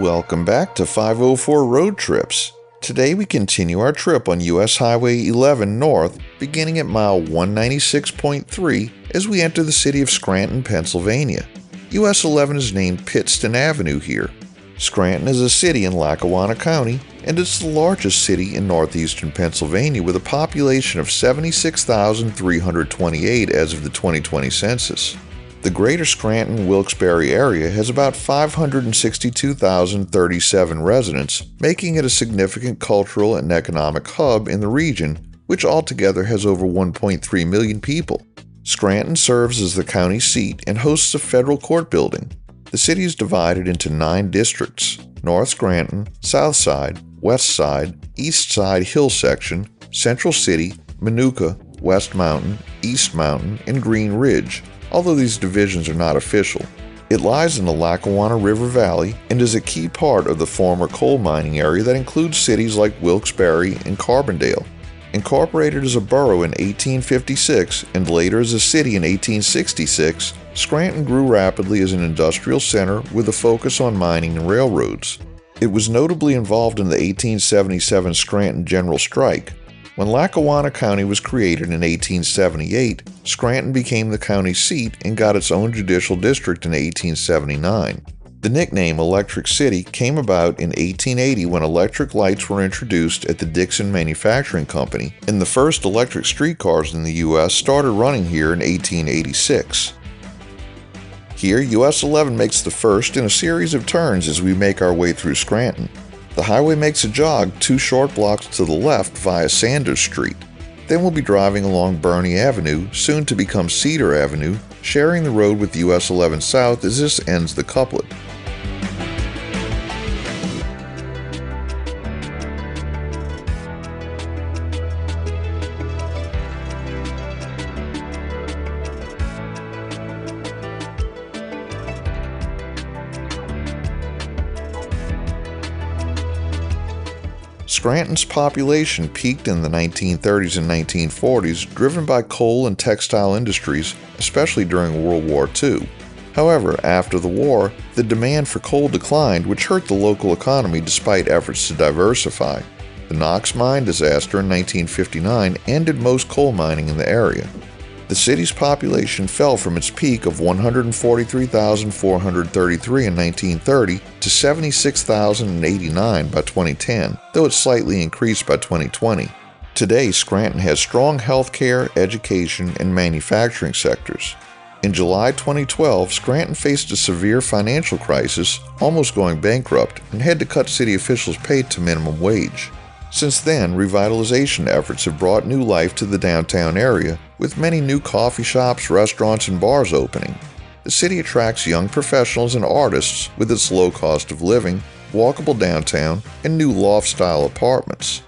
Welcome back to 504 Road Trips. Today we continue our trip on US Highway 11 North, beginning at mile 196.3 as we enter the city of Scranton, Pennsylvania. US 11 is named Pittston Avenue here. Scranton is a city in Lackawanna County, and it's the largest city in northeastern Pennsylvania with a population of 76,328 as of the 2020 census. The greater Scranton-Wilkes-Barre area has about 562,037 residents, making it a significant cultural and economic hub in the region, which altogether has over 1.3 million people. Scranton serves as the county seat and hosts a federal court building. The city is divided into 9 districts: North Scranton, South Side, West Side, East Side Hill Section, Central City, Minooka, West Mountain, East Mountain, and Green Ridge, although these divisions are not official. It lies in the Lackawanna River Valley and is a key part of the former coal mining area that includes cities like Wilkes-Barre and Carbondale. Incorporated as a borough in 1856 and later as a city in 1866, Scranton grew rapidly as an industrial center with a focus on mining and railroads. It was notably involved in the 1877 Scranton General Strike. When Lackawanna County was created in 1878, Scranton became the county seat and got its own judicial district in 1879. The nickname Electric City came about in 1880 when electric lights were introduced at the Dixon Manufacturing Company, and the first electric streetcars in the U.S. started running here in 1886. Here, US 11 makes the first in a series of turns as we make our way through Scranton. The highway makes a jog 2 short blocks to the left via Sanders Street. Then we'll be driving along Burney Avenue, soon to become Cedar Avenue, sharing the road with US 11 South as this ends the couplet. Scranton's population peaked in the 1930s and 1940s, driven by coal and textile industries, especially during World War II. However, after the war, the demand for coal declined, which hurt the local economy despite efforts to diversify. The Knox mine disaster in 1959 ended most coal mining in the area. The city's population fell from its peak of 143,433 in 1930 to 76,089 by 2010, though it slightly increased by 2020. Today, Scranton has strong healthcare, education, and manufacturing sectors. In July 2012, Scranton faced a severe financial crisis, almost going bankrupt, and had to cut city officials' pay to minimum wage. Since then, revitalization efforts have brought new life to the downtown area, with many new coffee shops, restaurants, and bars opening. The city attracts young professionals and artists with its low cost of living, walkable downtown, and new loft-style apartments.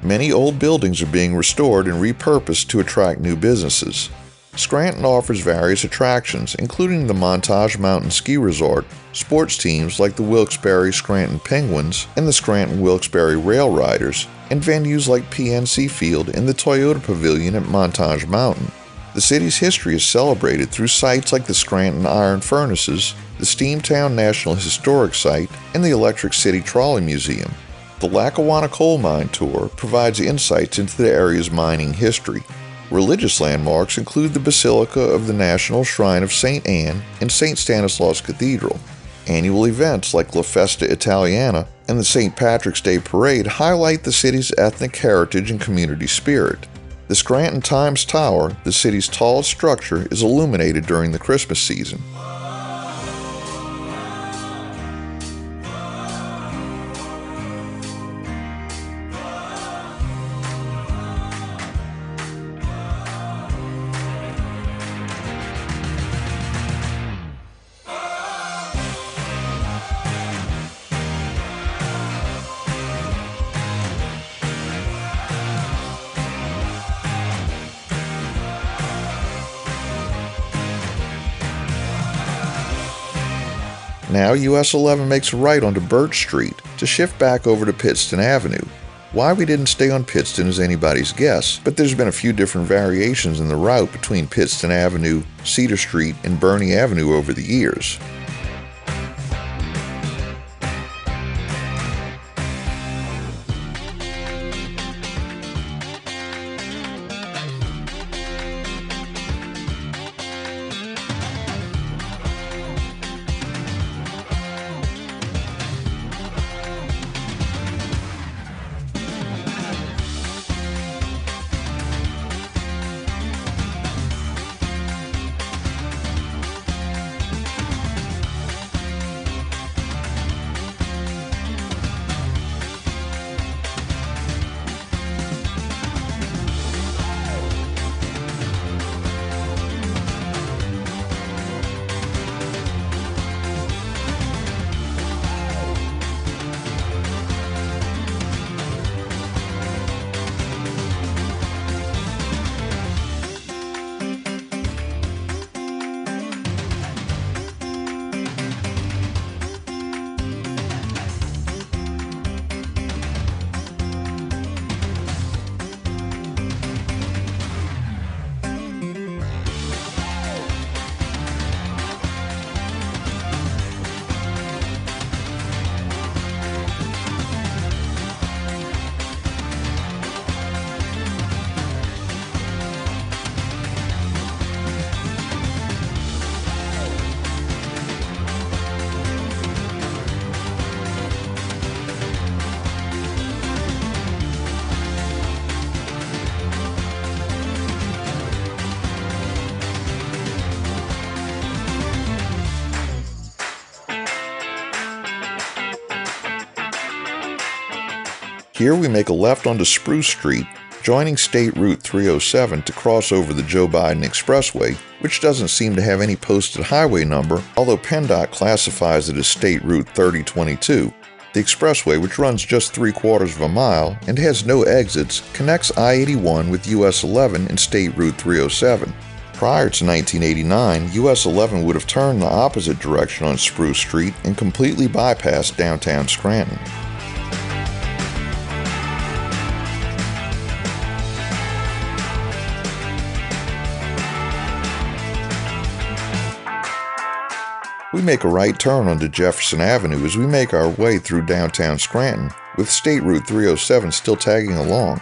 Many old buildings are being restored and repurposed to attract new businesses. Scranton offers various attractions, including the Montage Mountain Ski Resort, sports teams like the Wilkes-Barre Scranton Penguins and the Scranton Wilkes-Barre Rail Riders, and venues like PNC Field and the Toyota Pavilion at Montage Mountain. The city's history is celebrated through sites like the Scranton Iron Furnaces, the Steamtown National Historic Site, and the Electric City Trolley Museum. The Lackawanna Coal Mine Tour provides insights into the area's mining history. Religious landmarks include the Basilica of the National Shrine of St. Anne and St. Stanislaus Cathedral. Annual events like La Festa Italiana and the St. Patrick's Day Parade highlight the city's ethnic heritage and community spirit. The Scranton Times Tower, the city's tallest structure, is illuminated during the Christmas season. Now US 11 makes a right onto Birch Street to shift back over to Pittston Avenue. Why we didn't stay on Pittston is anybody's guess, but there's been a few different variations in the route between Pittston Avenue, Cedar Street, and Burney Avenue over the years. Here we make a left onto Spruce Street, joining State Route 307 to cross over the Joe Biden Expressway, which doesn't seem to have any posted highway number, although PennDOT classifies it as State Route 3022. The expressway, which runs just 3/4 of a mile and has no exits, connects I-81 with US 11 and State Route 307. Prior to 1989, US 11 would have turned the opposite direction on Spruce Street and completely bypassed downtown Scranton. We make a right turn onto Jefferson Avenue as we make our way through downtown Scranton, with State Route 307 still tagging along.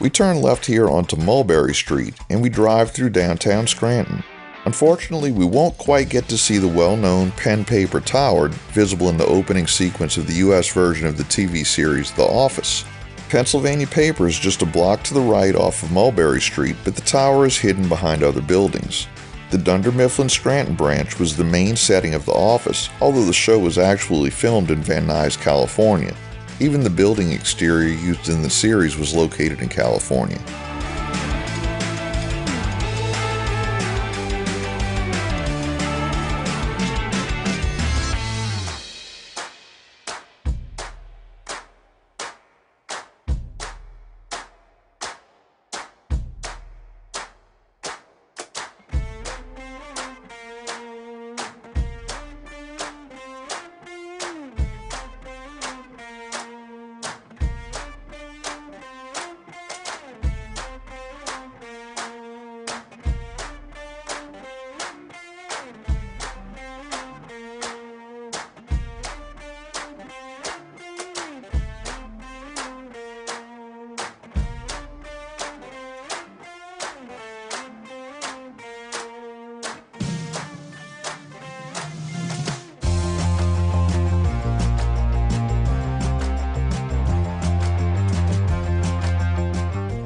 We turn left here onto Mulberry Street and we drive through downtown Scranton. Unfortunately, we won't quite get to see the well-known Penn Paper Tower visible in the opening sequence of the US version of the TV series The Office. Pennsylvania Paper is just a block to the right off of Mulberry Street, but the tower is hidden behind other buildings. The Dunder Mifflin Scranton branch was the main setting of The Office, although the show was actually filmed in Van Nuys, California. Even the building exterior used in the series was located in California.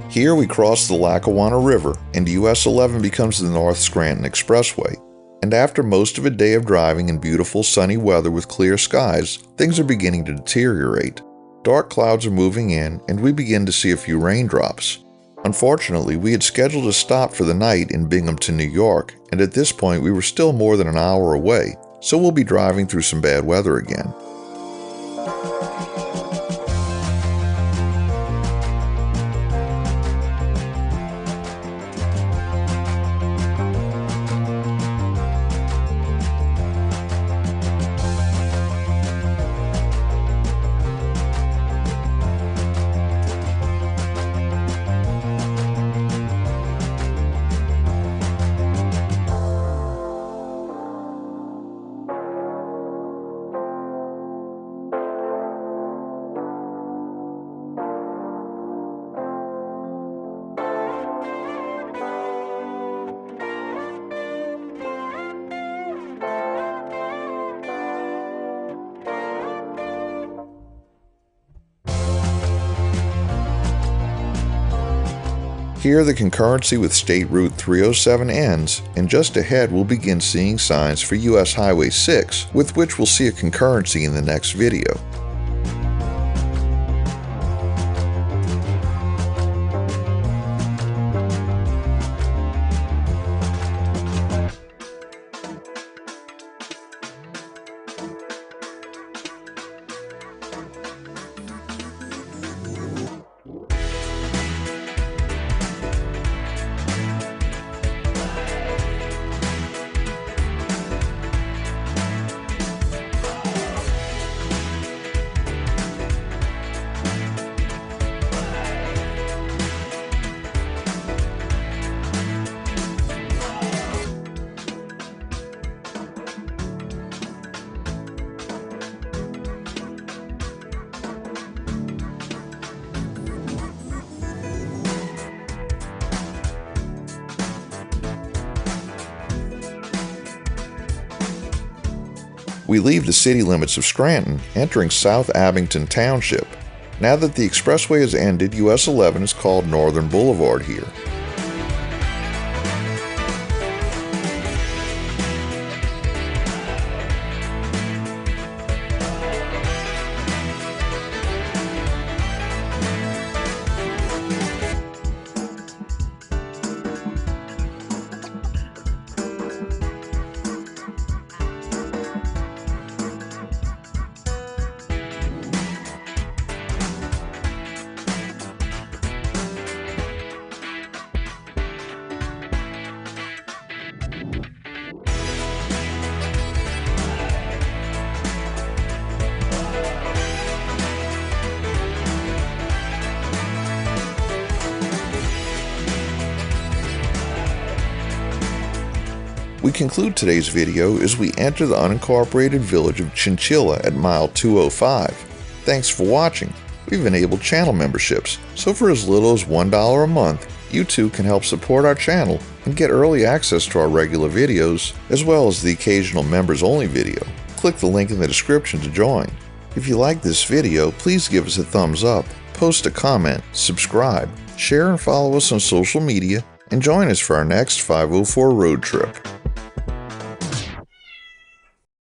Here we cross the Lackawanna River and US 11 becomes the North Scranton Expressway. And after most of a day of driving in beautiful sunny weather with clear skies, things are beginning to deteriorate. Dark clouds are moving in and we begin to see a few raindrops. Unfortunately, we had scheduled a stop for the night in Binghamton, New York, and at this point we were still more than an hour away, so we'll be driving through some bad weather again. Here the concurrency with State Route 307 ends, and just ahead we'll begin seeing signs for US Highway 6, with which we'll see a concurrency in the next video. We leave the city limits of Scranton, entering South Abington Township. Now that the expressway has ended, US 11 is called Northern Boulevard here. We conclude today's video as we enter the unincorporated village of Chinchilla at mile 205. Thanks for watching. We've enabled channel memberships, so for as little as $1 a month, you too can help support our channel and get early access to our regular videos, as well as the occasional members-only video. Click the link in the description to join. If you like this video, please give us a thumbs up, post a comment, subscribe, share and follow us on social media, and join us for our next 504 road trip.